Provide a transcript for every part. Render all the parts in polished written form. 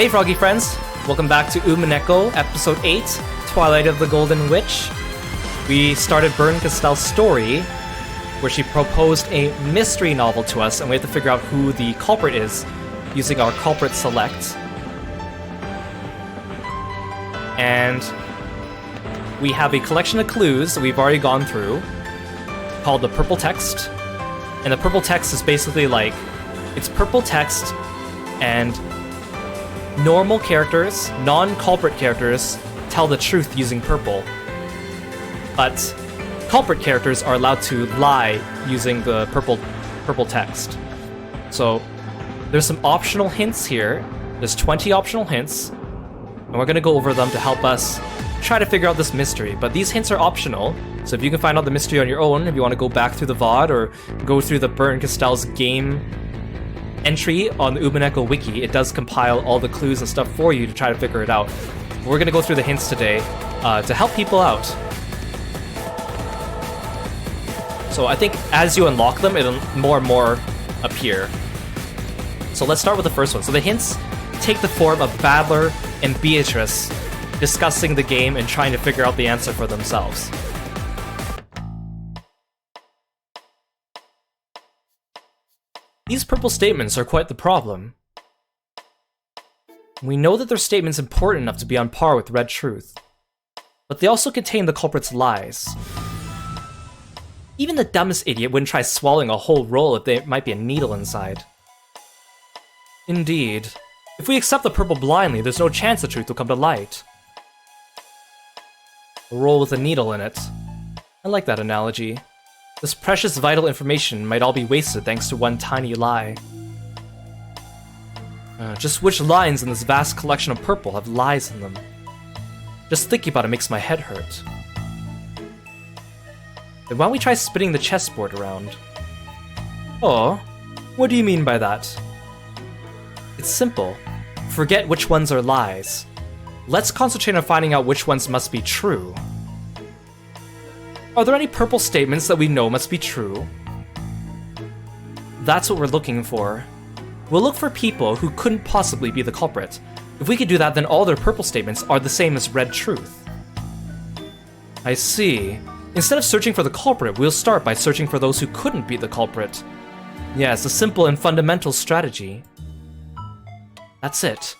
Hey Froggy friends, welcome back to Umineko, episode 8, Twilight of the Golden Witch. We started Kirostyle story, where she proposed a mystery novel to us, and we have to figure out who the culprit is, using our culprit select. And we have a collection of clues that we've already gone through, called the purple text. And the purple text is basically like, it's purple text, and normal characters, non-culprit characters, tell the truth using purple. But culprit characters are allowed to lie using the purple text. So there's some optional hints here. There's 20 optional hints, and we're gonna go over them to help us try to figure out this mystery. But these hints are optional, so if you can find out the mystery on your own, if you want to go back through the VOD or go through the Kirostyle's game entry on the Umineko wiki, it does compile all the clues and stuff for you to try to figure it out. We're gonna go through the hints today to help people out. So I think as you unlock them, it'll more and more appear. So let's start with the first one. So the hints take the form of Battler and Beatrice discussing the game and trying to figure out the answer for themselves. These purple statements are quite the problem. We know that their statements important enough to be on par with red truth, but they also contain the culprit's lies. Even the dumbest idiot wouldn't try swallowing a whole roll if there might be a needle inside. Indeed, if we accept the purple blindly, there's no chance the truth will come to light. A roll with a needle in it. I like that analogy. This precious vital information might all be wasted thanks to one tiny lie. Just which lines in this vast collection of purple have lies in them? Just thinking about it makes my head hurt. Then why don't we try spinning the chessboard around? Oh, what do you mean by that? It's simple. Forget which ones are lies. Let's concentrate on finding out which ones must be true. Are there any purple statements that we know must be true? That's what we're looking for. We'll look for people who couldn't possibly be the culprit. If we could do that, then all their purple statements are the same as red truth. I see. Instead of searching for the culprit, we'll start by searching for those who couldn't be the culprit. Yes, a simple and fundamental strategy. That's it.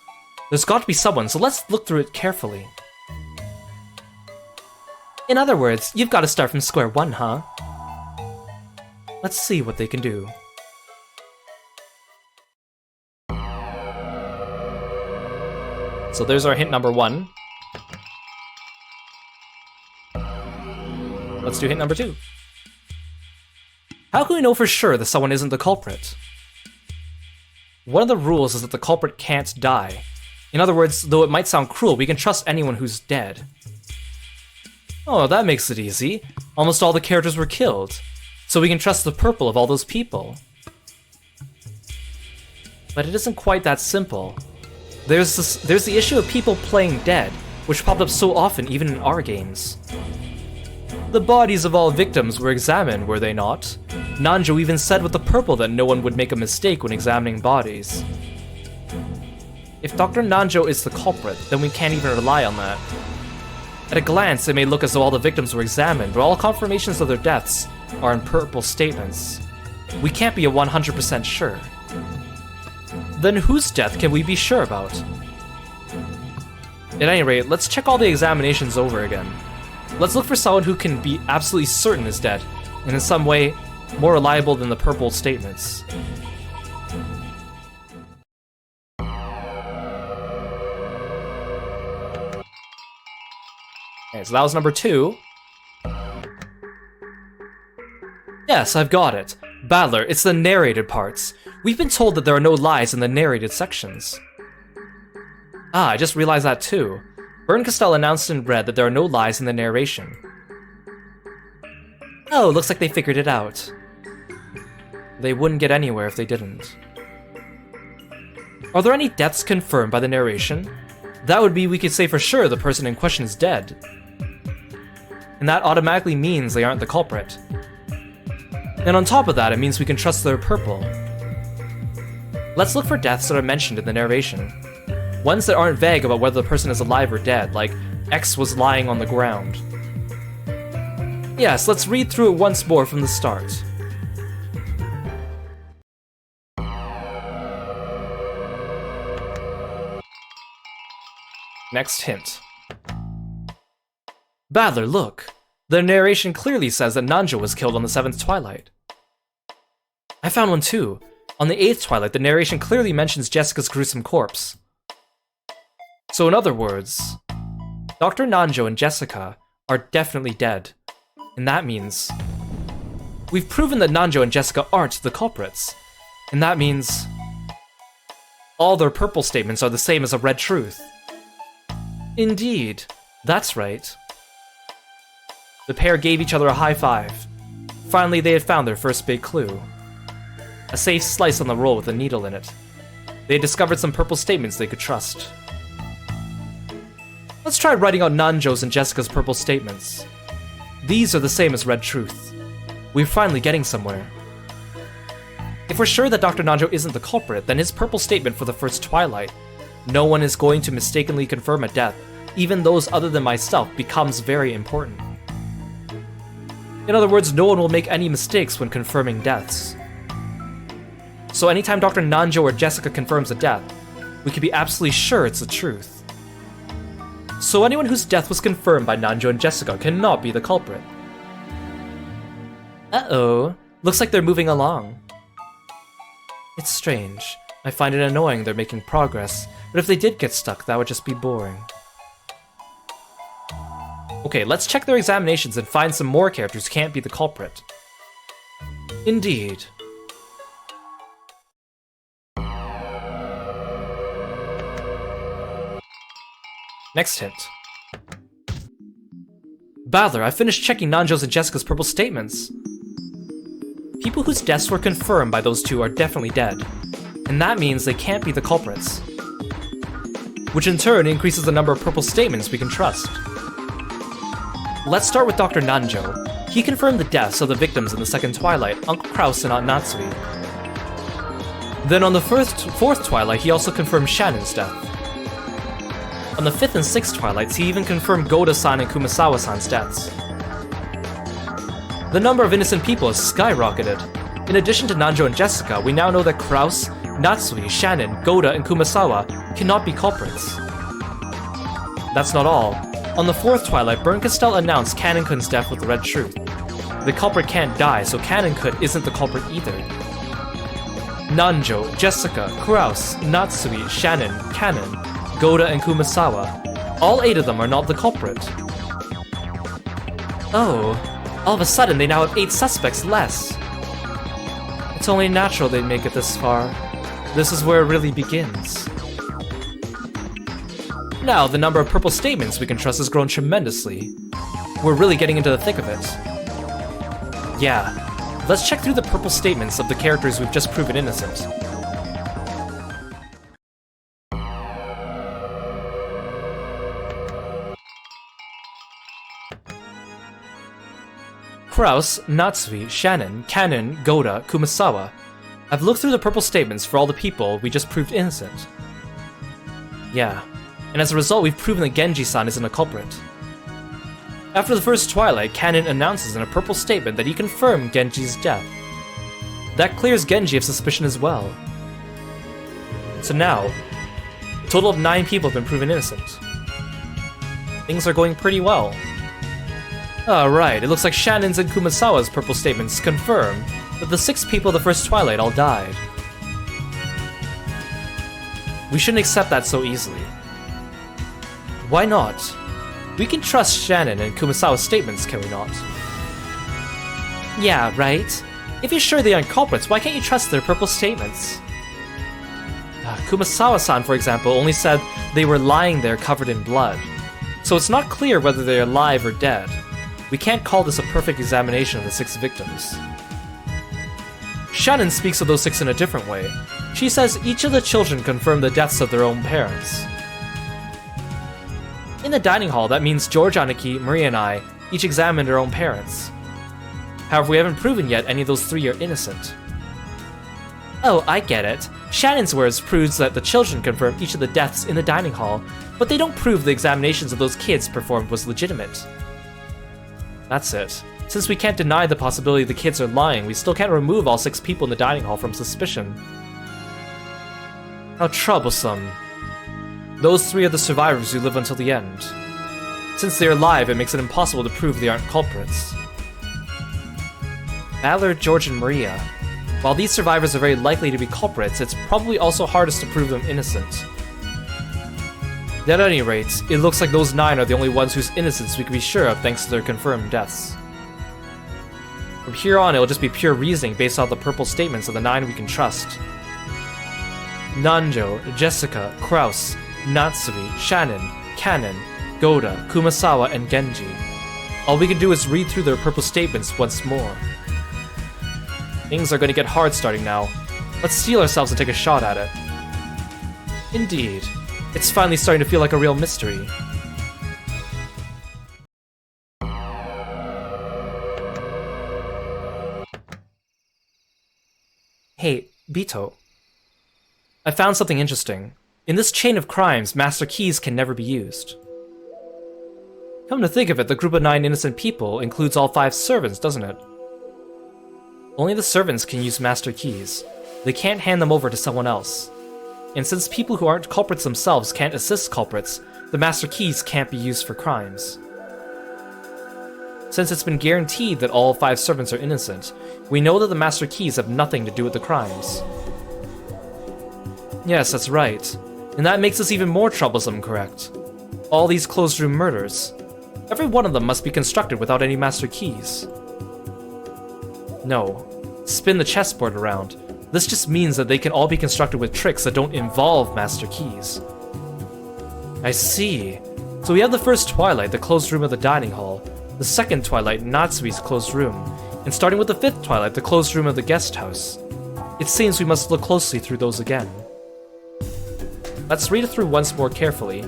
There's got to be someone, so let's look through it carefully. In other words, you've got to start from square one, huh? Let's see what they can do. So there's our hint number 1. Let's do hint number 2. How can we know for sure that someone isn't the culprit? One of the rules is that the culprit can't die. In other words, though it might sound cruel, we can trust anyone who's dead. Oh, that makes it easy. Almost all the characters were killed, so we can trust the purple of all those people. But it isn't quite that simple. There's the issue of people playing dead, which popped up so often even in our games. The bodies of all victims were examined, were they not? Nanjo even said with the purple that no one would make a mistake when examining bodies. If Dr. Nanjo is the culprit, then we can't even rely on that. At a glance, it may look as though all the victims were examined, but all confirmations of their deaths are in purple statements. We can't be 100% sure. Then whose death can we be sure about? At any rate, let's check all the examinations over again. Let's look for someone who can be absolutely certain is dead, and in some way, more reliable than the purple statements. Okay, so that was number 2. Yes, I've got it. Battler, it's the narrated parts. We've been told that there are no lies in the narrated sections. Ah, I just realized that too. Kirostyle announced in red that there are no lies in the narration. Oh, looks like they figured it out. They wouldn't get anywhere if they didn't. Are there any deaths confirmed by the narration? That would be we could say for sure the person in question is dead. And that automatically means they aren't the culprit. And on top of that, it means we can trust their purple. Let's look for deaths that are mentioned in the narration. Ones that aren't vague about whether the person is alive or dead, like X was lying on the ground. Yes, let's read through it once more from the start. Next hint. Battler, look! The narration clearly says that Nanjo was killed on the 7th twilight. I found one too. On the 8th twilight, the narration clearly mentions Jessica's gruesome corpse. So in other words, Dr. Nanjo and Jessica are definitely dead. And that means we've proven that Nanjo and Jessica aren't the culprits. And that means all their purple statements are the same as a red truth. Indeed, that's right. The pair gave each other a high five. Finally, they had found their first big clue. A safe slice on the roll with a needle in it. They had discovered some purple statements they could trust. Let's try writing out Nanjo's and Jessica's purple statements. These are the same as red truth. We're finally getting somewhere. If we're sure that Dr. Nanjo isn't the culprit, then his purple statement for the first twilight, no one is going to mistakenly confirm a death, even those other than myself, becomes very important. In other words, no one will make any mistakes when confirming deaths. So anytime Dr. Nanjo or Jessica confirms a death, we can be absolutely sure it's the truth. So anyone whose death was confirmed by Nanjo and Jessica cannot be the culprit. Uh-oh, looks like they're moving along. It's strange. I find it annoying they're making progress, but if they did get stuck, that would just be boring. Okay, let's check their examinations and find some more characters who can't be the culprit. Indeed. Next hint. Battler, I finished checking Nanjo's and Jessica's purple statements. People whose deaths were confirmed by those two are definitely dead, and that means they can't be the culprits. Which in turn increases the number of purple statements we can trust. Let's start with Dr. Nanjo. He confirmed the deaths of the victims in the second twilight, Uncle Kraus and Aunt Natsui. Then on the fourth twilight, he also confirmed Shannon's death. On the 5th and 6th twilights, he even confirmed Goda-san and Kumasawa-san's deaths. The number of innocent people has skyrocketed. In addition to Nanjo and Jessica, we now know that Kraus, Natsui, Shannon, Goda, and Kumasawa cannot be culprits. That's not all. On the 4th twilight, Burnkastel announced Kanon-kun's death with the red truth. The culprit can't die, so Kanon-kun isn't the culprit either. Nanjo, Jessica, Kraus, Natsui, Shannon, Kanon, Goda, and Kumasawa. All 8 of them are not the culprit. Oh, all of a sudden they now have 8 suspects less. It's only natural they'd make it this far. This is where it really begins. Now, the number of purple statements we can trust has grown tremendously. We're really getting into the thick of it. Yeah, let's check through the purple statements of the characters we've just proven innocent. Kraus, Natsui, Shannon, Kanon, Goda, Kumasawa. I've looked through the purple statements for all the people we just proved innocent. Yeah, and as a result we've proven that Genji-san isn't a culprit. After the first twilight, Kanon announces in a purple statement that he confirmed Genji's death. That clears Genji of suspicion as well. So now, a total of 9 people have been proven innocent. Things are going pretty well. Alright, it looks like Shannon's and Kumasawa's purple statements confirm that the 6 people of the first twilight all died. We shouldn't accept that so easily. Why not? We can trust Shannon and Kumasawa's statements, can we not? Yeah, right? If you're sure they aren't culprits, why can't you trust their purple statements? Kumasawa-san, for example, only said they were lying there covered in blood. So it's not clear whether they're alive or dead. We can't call this a perfect examination of the 6 victims. Shannon speaks of those 6 in a different way. She says each of the children confirmed the deaths of their own parents. In the dining hall, that means George, Aniki, Maria, and I each examined our own parents. However, we haven't proven yet any of those 3 are innocent. Oh, I get it. Shannon's words proves that the children confirmed each of the deaths in the dining hall, but they don't prove the examinations of those kids performed was legitimate. That's it. Since we can't deny the possibility the kids are lying, we still can't remove all 6 people in the dining hall from suspicion. How troublesome. Those 3 are the survivors who live until the end. Since they're alive, it makes it impossible to prove they aren't culprits. Ballard, George, and Maria. While these survivors are very likely to be culprits, it's probably also hardest to prove them innocent. At any rate, it looks like those 9 are the only ones whose innocence we can be sure of thanks to their confirmed deaths. From here on, it'll just be pure reasoning based on the purple statements of the 9 we can trust. Nanjo, Jessica, Kraus, Natsui, Shannon, Kanon, Goda, Kumasawa, and Genji. All we can do is read through their purple statements once more. Things are going to get hard starting now. Let's steel ourselves and take a shot at it. Indeed. It's finally starting to feel like a real mystery. Hey, Bito. I found something interesting. In this chain of crimes, master keys can never be used. Come to think of it, the group of 9 innocent people includes all 5 servants, doesn't it? Only the servants can use master keys. They can't hand them over to someone else. And since people who aren't culprits themselves can't assist culprits, the master keys can't be used for crimes. Since it's been guaranteed that all 5 servants are innocent, we know that the master keys have nothing to do with the crimes. Yes, that's right. And that makes us even more troublesome, correct? All these closed room murders. Every one of them must be constructed without any master keys. No. Spin the chessboard around. This just means that they can all be constructed with tricks that don't involve master keys. I see. So we have the first Twilight, the closed room of the dining hall, the second Twilight, Natsui's closed room, and starting with the 5th Twilight, the closed room of the guest house. It seems we must look closely through those again. Let's read it through once more carefully.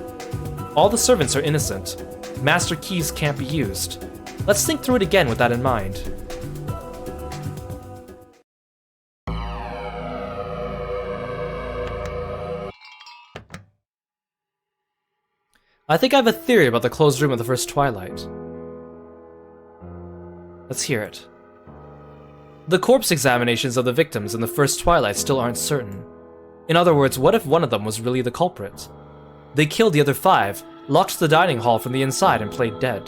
All the servants are innocent. Master keys can't be used. Let's think through it again with that in mind. I think I have a theory about the closed room of the first Twilight. Let's hear it. The corpse examinations of the victims in the first Twilight still aren't certain. In other words, what if one of them was really the culprit? They killed the other 5, locked the dining hall from the inside, and played dead.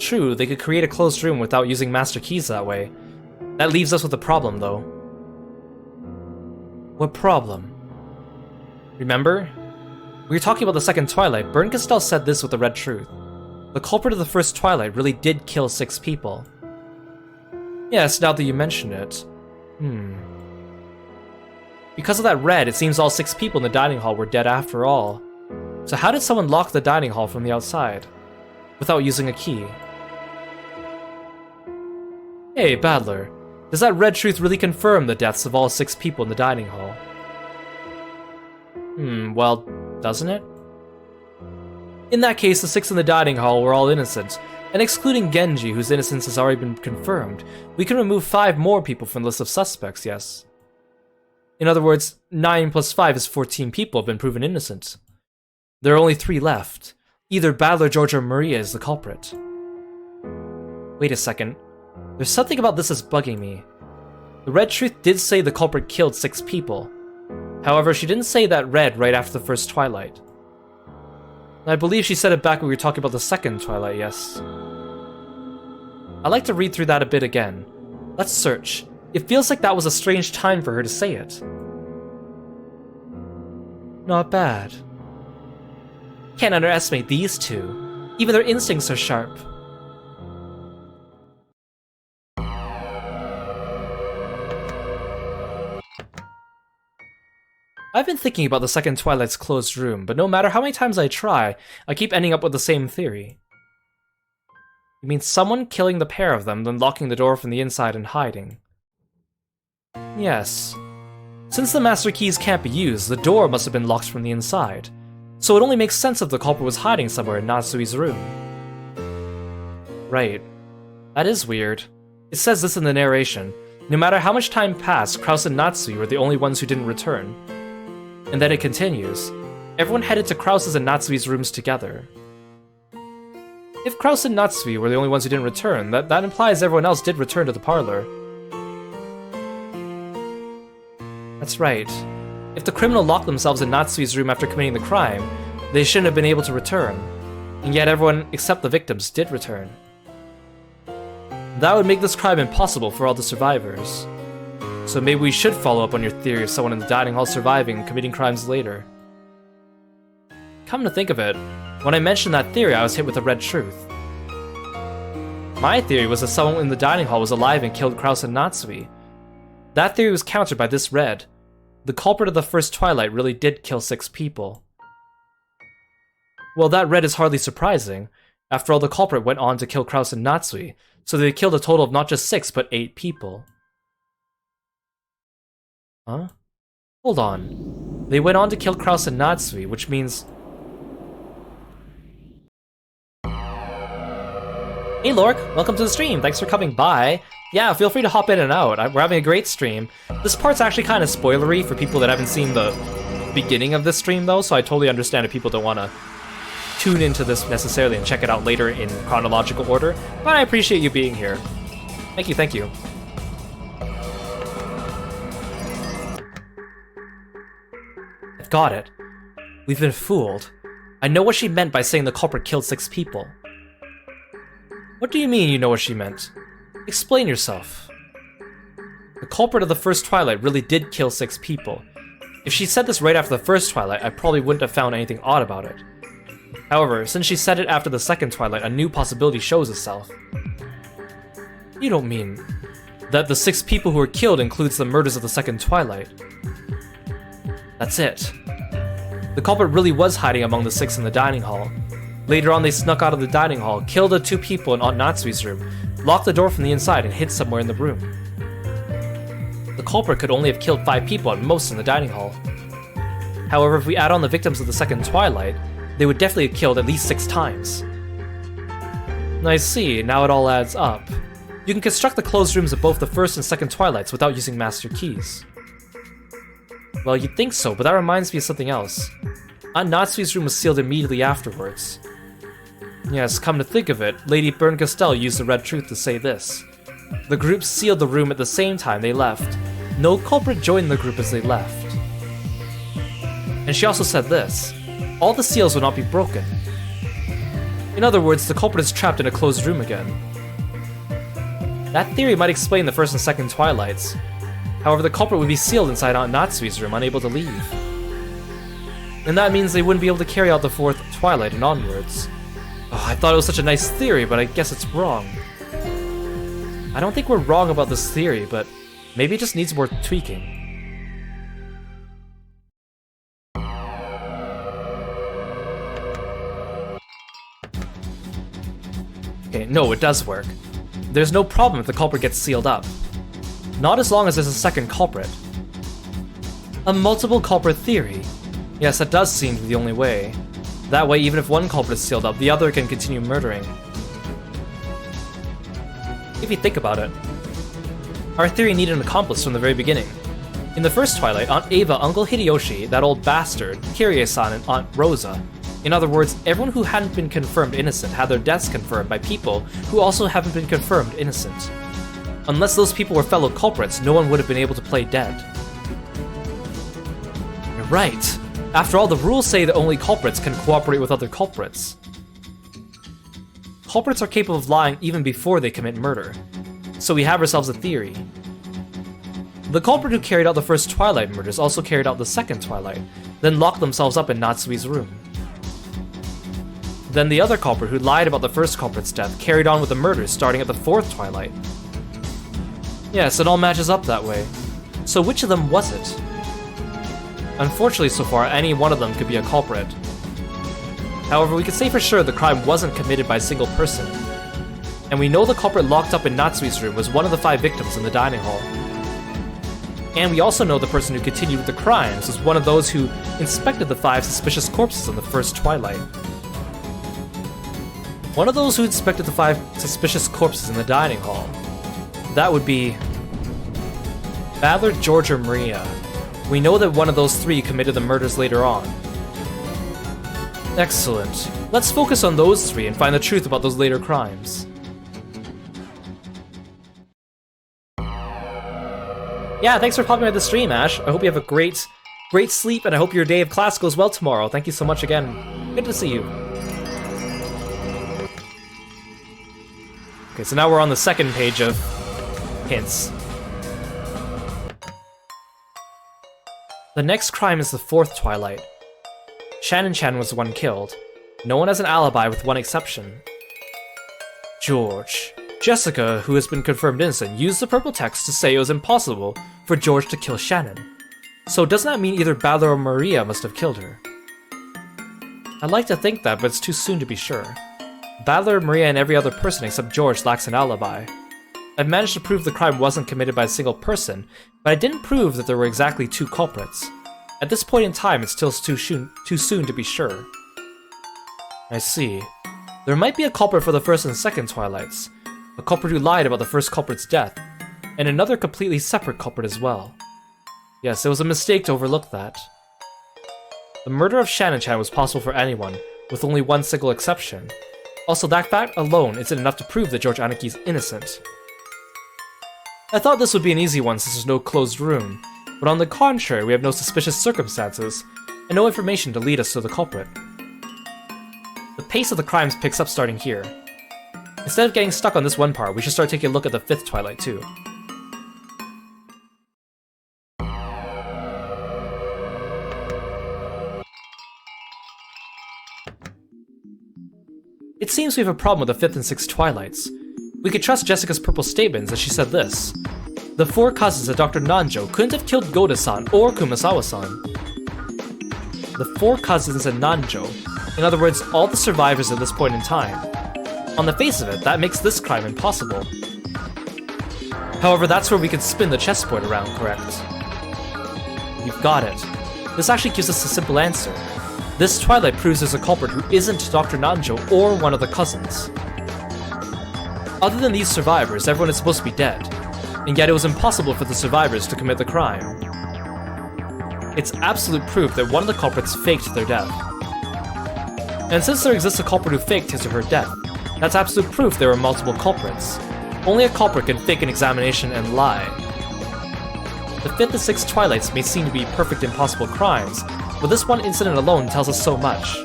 True, they could create a closed room without using master keys that way. That leaves us with a problem, though. What problem? Remember? We were talking about the second Twilight. Bernkastel said this with the red truth. The culprit of the first Twilight really did kill 6 people. Yes, now that you mention it. Because of that red, it seems all 6 people in the dining hall were dead after all. So how did someone lock the dining hall from the outside? Without using a key? Hey, Badler. Does that red truth really confirm the deaths of all 6 people in the dining hall? Well, doesn't it? In that case, the 6 in the dining hall were all innocent, and excluding Genji, whose innocence has already been confirmed, we can remove 5 more people from the list of suspects, yes? In other words, 9 plus 5 is 14 people have been proven innocent. There are only 3 left. Either Badler, George, or Maria is the culprit. Wait a second. There's something about this that's bugging me. The red truth did say the culprit killed 6 people. However, she didn't say that red right after the first Twilight. I believe she said it back when we were talking about the second Twilight, yes. I'd like to read through that a bit again. Let's search. It feels like that was a strange time for her to say it. Not bad. Can't underestimate these 2. Even their instincts are sharp. I've been thinking about the second Twilight's closed room, but no matter how many times I try, I keep ending up with the same theory. You mean someone killing the pair of them, then locking the door from the inside and hiding? Yes. Since the master keys can't be used, the door must have been locked from the inside. So it only makes sense if the culprit was hiding somewhere in Natsui's room. Right. That is weird. It says this in the narration. No matter how much time passed, Kraus and Natsui were the only ones who didn't return. And then it continues. Everyone headed to Kraus's and Natsui's rooms together. If Kraus and Natsui were the only ones who didn't return, that implies everyone else did return to the parlor. That's right. If the criminal locked themselves in Natsui's room after committing the crime, they shouldn't have been able to return. And yet everyone except the victims did return. That would make this crime impossible for all the survivors. So maybe we should follow up on your theory of someone in the dining hall surviving and committing crimes later. Come to think of it, when I mentioned that theory, I was hit with a red truth. My theory was that someone in the dining hall was alive and killed Kraus and Natsui. That theory was countered by this red. The culprit of the first Twilight really did kill 6 people. Well, that red is hardly surprising. After all, the culprit went on to kill Kraus and Natsui, so they killed a total of not just 6, but 8 people. Huh? Hold on. They went on to kill Kraus and Natsui, which means... Hey Lork, welcome to the stream, thanks for coming by. Yeah, feel free to hop in and out, we're having a great stream. This part's actually kind of spoilery for people that haven't seen the beginning of this stream though, so I totally understand if people don't want to tune into this necessarily and check it out later in chronological order, but I appreciate you being here. Thank you, thank you. I've got it. We've been fooled. I know what she meant by saying the culprit killed 6 people. What do you mean you know what she meant? Explain yourself. The culprit of the first Twilight really did kill 6 people. If she said this right after the first Twilight, I probably wouldn't have found anything odd about it. However, since she said it after the second Twilight, a new possibility shows itself. You don't mean that the 6 people who were killed includes the murders of the second Twilight? That's it. The culprit really was hiding among the 6 in the dining hall. Later on, they snuck out of the dining hall, killed the 2 people in Aunt Natsui's room, locked the door from the inside, and hid somewhere in the room. The culprit could only have killed 5 people at most in the dining hall. However, if we add on the victims of the second Twilight, they would definitely have killed at least 6 times. I see, now it all adds up. You can construct the closed rooms of both the first and second Twilights without using master keys. Well, you'd think so, but that reminds me of something else. Aunt Natsui's room was sealed immediately afterwards. Yes, come to think of it, Lady Bern-Castell used the red truth to say this. The group sealed the room at the same time they left. No culprit joined the group as they left. And she also said this. All the seals will not be broken. In other words, the culprit is trapped in a closed room again. That theory might explain the first and second Twilights. However, the culprit would be sealed inside Aunt Natsui's room, unable to leave. And that means they wouldn't be able to carry out the fourth Twilight and onwards. Oh, I thought it was such a nice theory, but I guess it's wrong. I don't think we're wrong about this theory, but maybe it just needs more tweaking. Okay, no, it does work. There's no problem if the culprit gets sealed up. Not as long as there's a second culprit. A multiple culprit theory. Yes, that does seem to be the only way. That way, even if one culprit is sealed up, the other can continue murdering. If you think about it, our theory needed an accomplice from the very beginning. In the first Twilight, Aunt Ava, Uncle Hideyoshi, that old bastard, Kirie-san, and Aunt Rosa. In other words, everyone who hadn't been confirmed innocent had their deaths confirmed by people who also haven't been confirmed innocent. Unless those people were fellow culprits, no one would have been able to play dead. You're right. After all, the rules say that only culprits can cooperate with other culprits. Culprits are capable of lying even before they commit murder. So we have ourselves a theory. The culprit who carried out the first Twilight murders also carried out the second Twilight, then locked themselves up in Natsui's room. Then the other culprit who lied about the first culprit's death carried on with the murders starting at the fourth Twilight. Yes, it all matches up that way. So which of them was it? Unfortunately, so far, any one of them could be a culprit. However, we can say for sure the crime wasn't committed by a single person. And we know the culprit locked up in Natsui's room was one of the 5 victims in the dining hall. And we also know the person who continued with the crimes was one of those who inspected the 5 suspicious corpses in the first Twilight. One of those who inspected the 5 suspicious corpses in the dining hall. That would be... Battler, George, or Maria. We know that one of those three committed the murders later on. Excellent. Let's focus on those three and find the truth about those later crimes. Yeah, thanks for popping by the stream, Ash. I hope you have a great sleep, and I hope your day of class goes well tomorrow. Thank you so much again. Good to see you. Okay, so now we're on the second page of hints. The next crime is the fourth Twilight. Shannon-chan was the one killed. No one has an alibi with one exception. George. Jessica, who has been confirmed innocent, used the purple text to say it was impossible for George to kill Shannon. So doesn't that mean either Battler or Maria must have killed her? I'd like to think that, but it's too soon to be sure. Battler, Maria, and every other person except George lacks an alibi. I've managed to prove the crime wasn't committed by a single person, but I didn't prove that there were exactly two culprits. At this point in time, it's still too soon to be sure. I see. There might be a culprit for the first and second Twilights, a culprit who lied about the first culprit's death, and another completely separate culprit as well. Yes, it was a mistake to overlook that. The murder of Shannon-chan was possible for anyone, with only one single exception. Also, that fact alone isn't enough to prove that George Anaki's innocent. I thought this would be an easy one since there's no closed room, but on the contrary, we have no suspicious circumstances, and no information to lead us to the culprit. The pace of the crimes picks up starting here. Instead of getting stuck on this one part, we should start taking a look at the fifth Twilight too. It seems we have a problem with the fifth and sixth Twilights. We could trust Jessica's purple statements as she said this. The four cousins of Dr. Nanjo couldn't have killed Goda-san or Kumasawa-san. The four cousins and Nanjo, in other words, all the survivors at this point in time. On the face of it, that makes this crime impossible. However, that's where we can spin the chessboard around, correct? You've got it. This actually gives us a simple answer. This Twilight proves there's a culprit who isn't Dr. Nanjo or one of the cousins. Other than these survivors, everyone is supposed to be dead, and yet it was impossible for the survivors to commit the crime. It's absolute proof that one of the culprits faked their death. And since there exists a culprit who faked his or her death, that's absolute proof there were multiple culprits. Only a culprit can fake an examination and lie. The fifth and sixth Twilights may seem to be perfect impossible crimes, but this one incident alone tells us so much.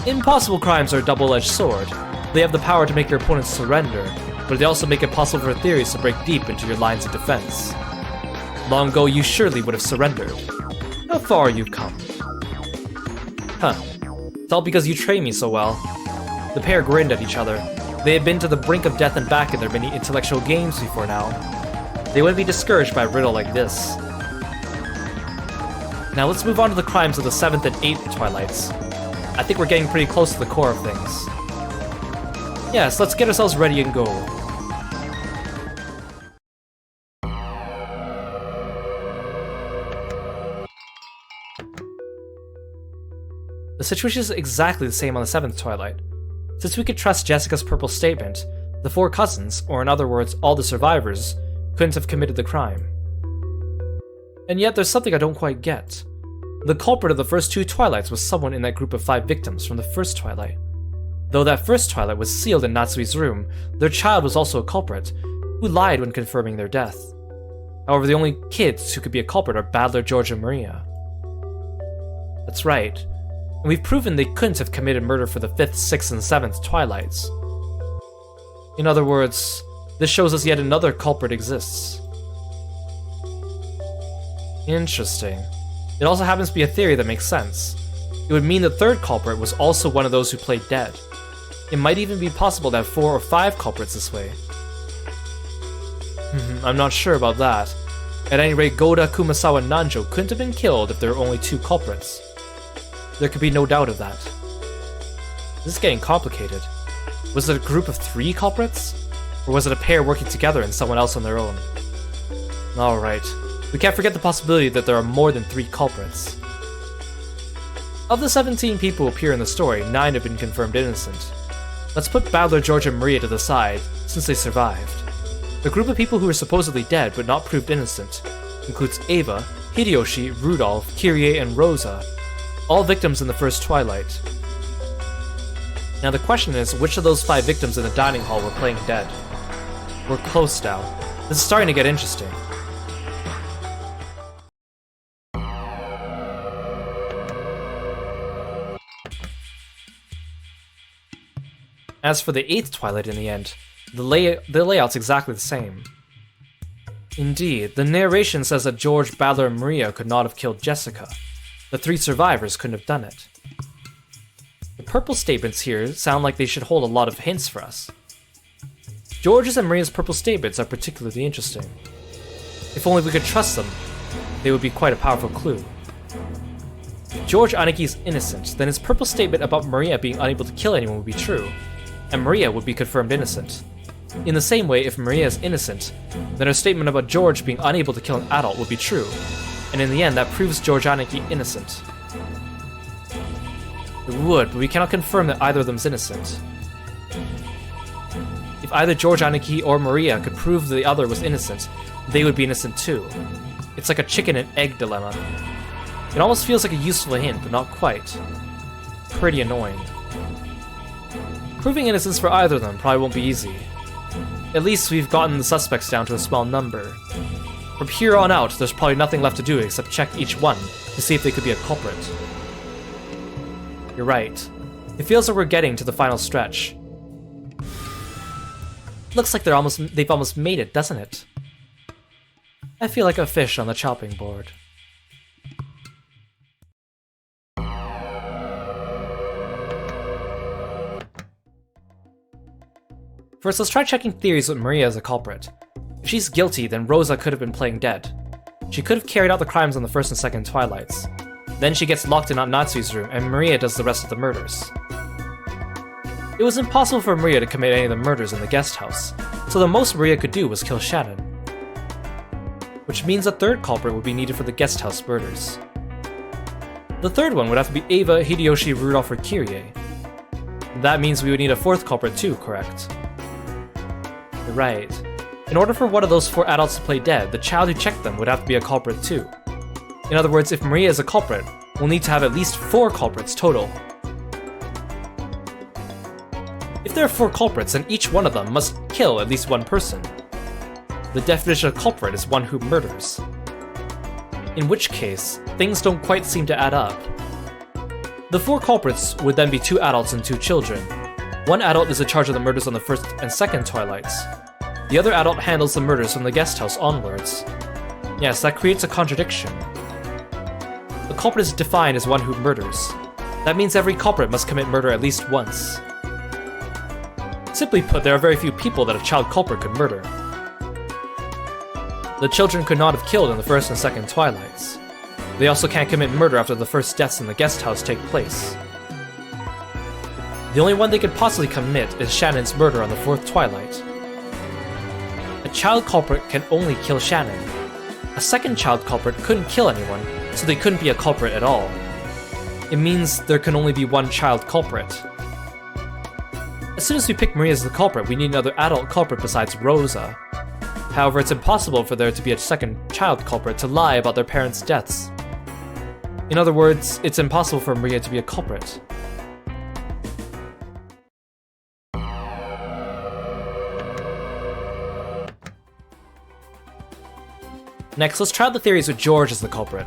Impossible crimes are a double-edged sword. They have the power to make your opponents surrender, but they also make it possible for theories to break deep into your lines of defense. Long ago, you surely would have surrendered. How far you've come. Huh. It's all because you trained me so well. The pair grinned at each other. They had been to the brink of death and back in their many intellectual games before now. They wouldn't be discouraged by a riddle like this. Now let's move on to the crimes of the 7th and 8th Twilights. I think we're getting pretty close to the core of things. Yes, let's get ourselves ready and go. The situation is exactly the same on the 7th Twilight. Since we could trust Jessica's purple statement, the four cousins, or in other words, all the survivors, couldn't have committed the crime. And yet there's something I don't quite get. The culprit of the first two Twilights was someone in that group of 5 victims from the first Twilight. Though that first Twilight was sealed in Natsui's room, their child was also a culprit, who lied when confirming their death. However, the only kids who could be a culprit are Battler, George, and Maria. That's right. And we've proven they couldn't have committed murder for the 5th, 6th, and 7th Twilights. In other words, this shows us yet another culprit exists. Interesting. It also happens to be a theory that makes sense. It would mean the third culprit was also one of those who played dead. It might even be possible to have 4 or 5 culprits this way. I'm not sure about that. At any rate, Goda, Kumasawa, and Nanjo couldn't have been killed if there were only 2 culprits. There could be no doubt of that. This is getting complicated. Was it a group of 3 culprits? Or was it a pair working together and someone else on their own? Alright. We can't forget the possibility that there are more than 3 culprits. Of the 17 people who appear in the story, 9 have been confirmed innocent. Let's put Battler, George, and Maria to the side, since they survived. The group of people who are supposedly dead but not proved innocent includes Eva, Hideyoshi, Rudolph, Kyrie, and Rosa, all victims in the first Twilight. Now the question is, which of those 5 victims in the dining hall were playing dead? We're close now. This is starting to get interesting. As for the 8th Twilight in the end, the layout's exactly the same. Indeed, the narration says that George, Badler, and Maria could not have killed Jessica. The 3 survivors couldn't have done it. The purple statements here sound like they should hold a lot of hints for us. George's and Maria's purple statements are particularly interesting. If only we could trust them, they would be quite a powerful clue. If George Aniki is innocent, then his purple statement about Maria being unable to kill anyone would be true, and Maria would be confirmed innocent. In the same way, if Maria is innocent, then her statement about George being unable to kill an adult would be true, and in the end that proves George Aniki innocent. It would, but we cannot confirm that either of them is innocent. If either George Aniki or Maria could prove the other was innocent, they would be innocent too. It's like a chicken and egg dilemma. It almost feels like a useful hint, but not quite. Pretty annoying. Proving innocence for either of them probably won't be easy. At least we've gotten the suspects down to a small number. From here on out, there's probably nothing left to do except check each one to see if they could be a culprit. You're right. It feels like we're getting to the final stretch. Looks like they've almost made it, doesn't it? I feel like a fish on the chopping board. First, let's try checking theories with Maria as a culprit. If she's guilty, then Rosa could have been playing dead. She could have carried out the crimes on the first and second Twilights. Then she gets locked in Aunt Natsu's room, and Maria does the rest of the murders. It was impossible for Maria to commit any of the murders in the guest house, so the most Maria could do was kill Shannon. Which means a third culprit would be needed for the guest house murders. The third one would have to be Eva, Hideyoshi, Rudolph, or Kyrie. That means we would need a fourth culprit too, correct? You're right. In order for one of those 4 adults to play dead, the child who checked them would have to be a culprit too. In other words, if Maria is a culprit, we'll need to have at least 4 culprits total. If there are 4 culprits, then each one of them must kill at least one person. The definition of culprit is one who murders. In which case, things don't quite seem to add up. The 4 culprits would then be 2 adults and 2 children. One adult is in charge of the murders on the first and second Twilights. The other adult handles the murders from the guest house onwards. Yes, that creates a contradiction. The culprit is defined as one who murders. That means every culprit must commit murder at least once. Simply put, there are very few people that a child culprit could murder. The children could not have killed in the first and second Twilights. They also can't commit murder after the first deaths in the guest house take place. The only one they could possibly commit is Shannon's murder on the 4th Twilight. A child culprit can only kill Shannon. A second child culprit couldn't kill anyone, so they couldn't be a culprit at all. It means there can only be one child culprit. As soon as we pick Maria as the culprit, we need another adult culprit besides Rosa. However, it's impossible for there to be a second child culprit to lie about their parents' deaths. In other words, it's impossible for Maria to be a culprit. Next, let's try out the theories with George as the culprit.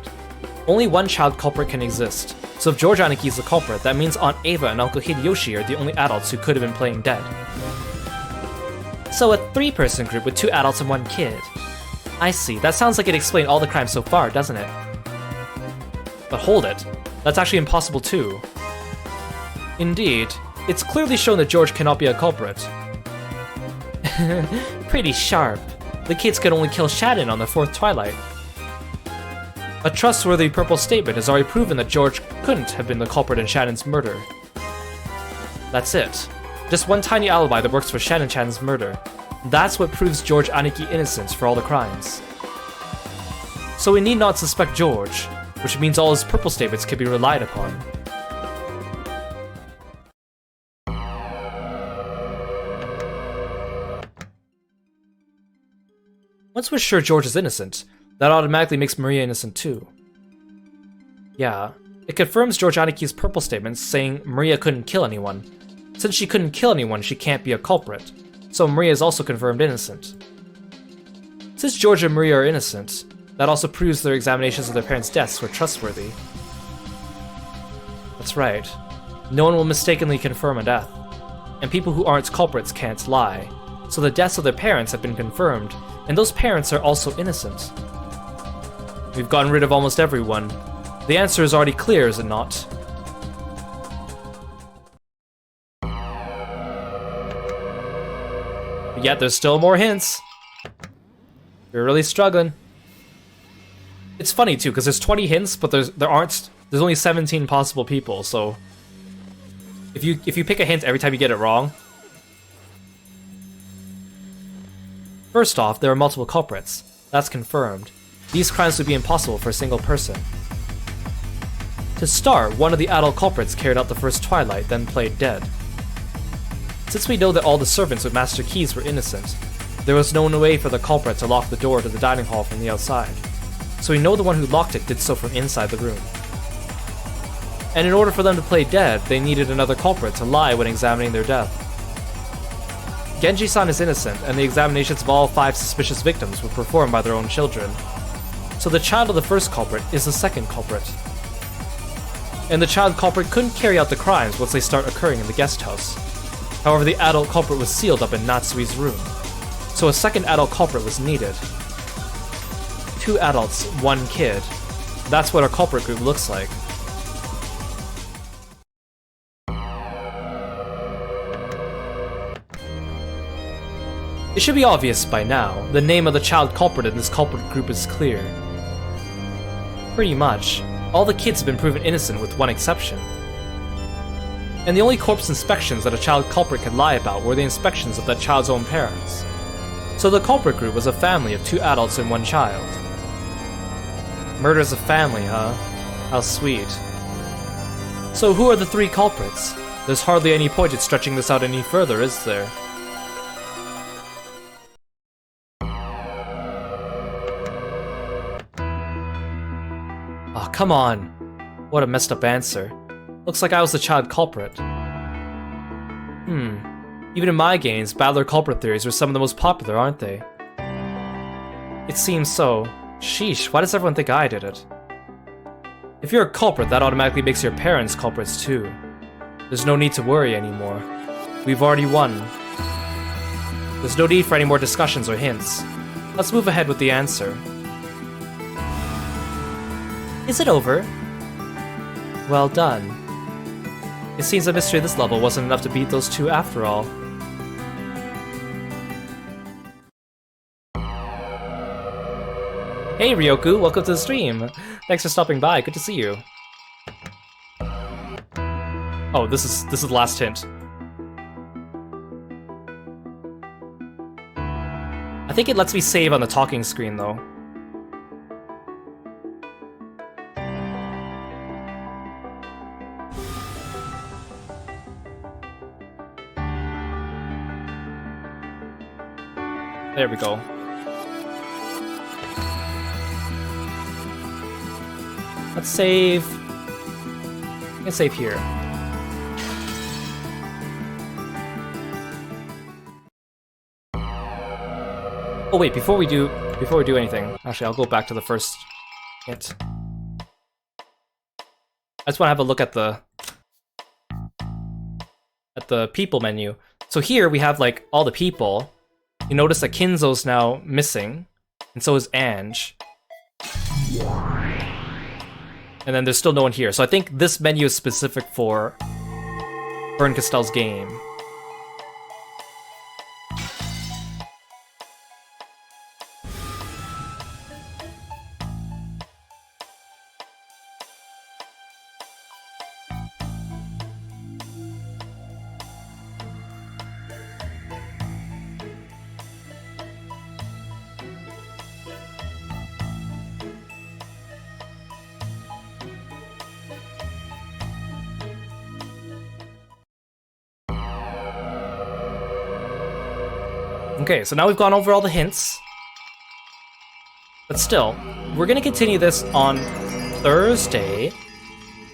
Only one child culprit can exist, so if George Aniki is the culprit, that means Aunt Eva and Uncle Hideyoshi are the only adults who could have been playing dead. So a 3-person group with 2 adults and 1 kid. I see, that sounds like it explained all the crimes so far, doesn't it? But hold it, that's actually impossible too. Indeed, it's clearly shown that George cannot be a culprit. Pretty sharp. The kids could only kill Shannon on the 4th Twilight. A trustworthy purple statement has already proven that George couldn't have been the culprit in Shannon's murder. That's it. Just one tiny alibi that works for Shannon's murder. That's what proves George Aniki innocent for all the crimes. So we need not suspect George, which means all his purple statements can be relied upon. Once we're sure George is innocent, that automatically makes Maria innocent too. Yeah, it confirms George Aniki's purple statements saying Maria couldn't kill anyone. Since she couldn't kill anyone, she can't be a culprit, so Maria is also confirmed innocent. Since George and Maria are innocent, that also proves their examinations of their parents' deaths were trustworthy. That's right. No one will mistakenly confirm a death, and people who aren't culprits can't lie, so the deaths of their parents have been confirmed, and those parents are also innocent. We've gotten rid of almost everyone. The answer is already clear, is it not? But yet there's still more hints. We're really struggling. It's funny too, because there's 20 hints, but there's only 17 possible people, so if you pick a hint every time you get it wrong. First off, there are multiple culprits. That's confirmed. These crimes would be impossible for a single person. To start, one of the adult culprits carried out the first Twilight, then played dead. Since we know that all the servants with master keys were innocent, there was no way for the culprit to lock the door to the dining hall from the outside. So we know the one who locked it did so from inside the room. And in order for them to play dead, they needed another culprit to lie when examining their death. Genji-san is innocent, and the examinations of all 5 suspicious victims were performed by their own children. So the child of the first culprit is the second culprit. And the child culprit couldn't carry out the crimes once they start occurring in the guest house. However, the adult culprit was sealed up in Natsui's room, so a second adult culprit was needed. 2 adults, 1 kid. That's what our culprit group looks like. It should be obvious by now, the name of the child culprit in this culprit group is clear. Pretty much, all the kids have been proven innocent with one exception. And the only corpse inspections that a child culprit could lie about were the inspections of that child's own parents. So the culprit group was a family of 2 adults and 1 child. Murder as a family, huh? How sweet. So who are the 3 culprits? There's hardly any point in stretching this out any further, is there? Oh, come on. What a messed up answer. Looks like I was the child culprit. Even in my games, battler culprit theories are some of the most popular, aren't they? It seems so. Sheesh, why does everyone think I did it? If you're a culprit, that automatically makes your parents culprits too. There's no need to worry anymore. We've already won. There's no need for any more discussions or hints. Let's move ahead with the answer. Is it over? Well done. It seems the mystery of this level wasn't enough to beat those 2 after all. Hey Ryoku, welcome to the stream! Thanks for stopping by, good to see you. Oh, this is the last hint. I think it lets me save on the talking screen though. There we go. Let's save. I'm gonna save here. Oh wait, before we do anything, actually I'll go back to the first hint. I just want to have a look at the people menu. So here we have like all the people. You notice that Kinzo's now missing, and so is Ange. And then there's still no one here. So I think this menu is specific for Bern Castell's game. Okay, so now we've gone over all the hints. But still, we're gonna continue this on Thursday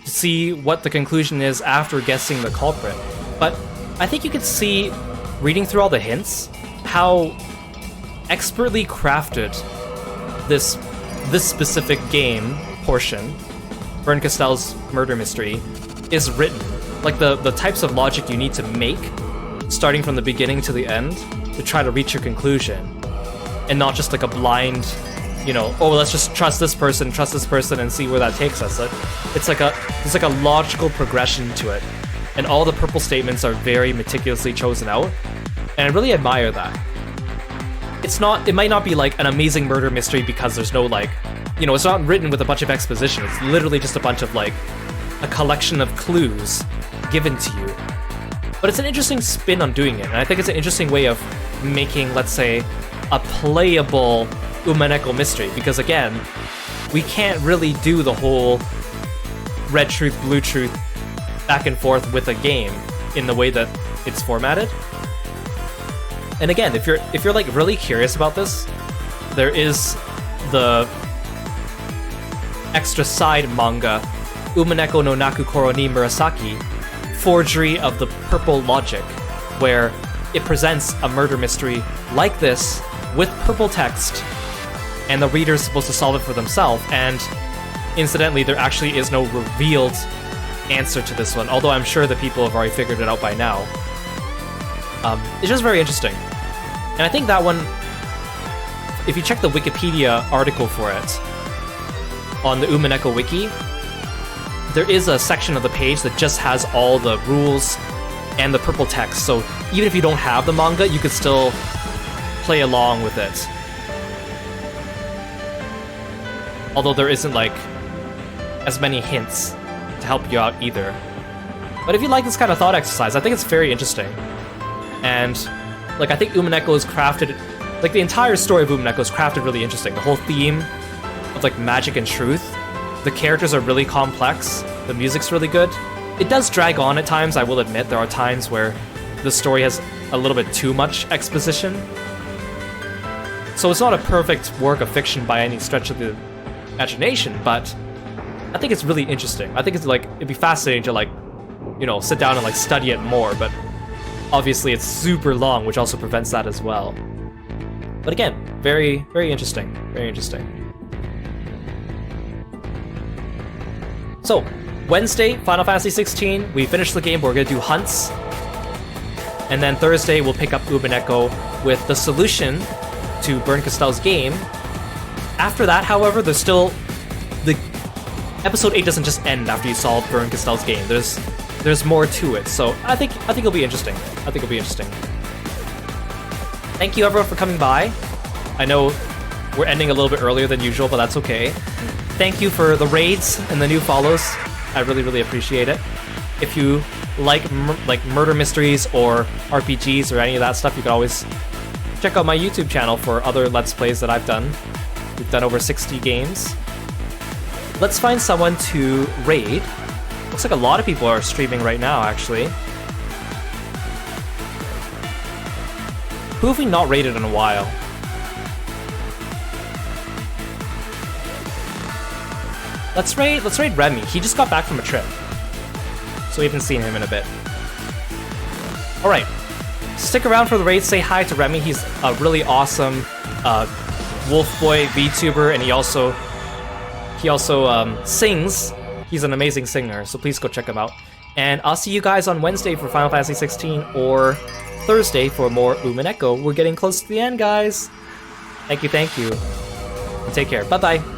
to see what the conclusion is after guessing the culprit. But I think you could see, reading through all the hints, how expertly crafted this specific game portion, Vern Castell's murder mystery, is written. Like the types of logic you need to make, starting from the beginning to the end, to try to reach your conclusion. And not just like a blind, you know, oh, let's just trust this person, and see where that takes us. It's like a logical progression to it. And all the purple statements are very meticulously chosen out. And I really admire that. It might not be like an amazing murder mystery because there's no like, you know, it's not written with a bunch of exposition. It's literally just a bunch of like, a collection of clues given to you. But it's an interesting spin on doing it. And I think it's an interesting way of making, let's say, a playable Umineko mystery. Because again, we can't really do the whole red truth, blue truth back and forth with a game in the way that it's formatted. And again, if you're like really curious about this, there is the extra side manga, Umineko no Naku Koro ni Murasaki, Forgery of the Purple Logic, where it presents a murder mystery like this with purple text, and the reader's supposed to solve it for themselves. And incidentally, there actually is no revealed answer to this one, although I'm sure that people have already figured it out by now. It's just very interesting. And I think that one, if you check the Wikipedia article for it, on the Umineko wiki, there is a section of the page that just has all the rules and the purple text, so even if you don't have the manga, you could still play along with it. Although there isn't, like, as many hints to help you out either. But if you like this kind of thought exercise, I think it's very interesting. And, like, I think Umineko is crafted... Like, the entire story of Umineko is crafted really interesting. The whole theme of, like, magic and truth. The characters are really complex. The music's really good. It does drag on at times, I will admit. There are times where the story has a little bit too much exposition. So it's not a perfect work of fiction by any stretch of the imagination, but I think it's really interesting. I think it's, like, it'd be fascinating to, like, you know, sit down and, like, study it more, but obviously it's super long, which also prevents that as well. But again, very, very interesting. Very interesting. So, Wednesday, Final Fantasy 16, we finished the game, but we're gonna do hunts. And then Thursday, we'll pick up Umineko with the solution to Vern Castell's game. After that, however, there's still... the Episode 8 doesn't just end after you solve Vern Castell's game. There's more to it, so I think it'll be interesting. Thank you everyone for coming by. I know we're ending a little bit earlier than usual, but that's okay. Thank you for the raids and the new follows. I really, really appreciate it. If you like murder mysteries or RPGs or any of that stuff, you can always check out my YouTube channel for other Let's Plays that I've done. We've done over 60 games. Let's find someone to raid. Looks like a lot of people are streaming right now, actually. Who have we not raided in a while? Let's raid Remy. He just got back from a trip, so we haven't seen him in a bit. Alright, stick around for the raid, say hi to Remy. He's a really awesome wolf boy VTuber, and he also sings. He's an amazing singer, so please go check him out. And I'll see you guys on Wednesday for Final Fantasy 16, or Thursday for more Umineko. We're getting close to the end, guys. Thank you, and take care. Bye-bye.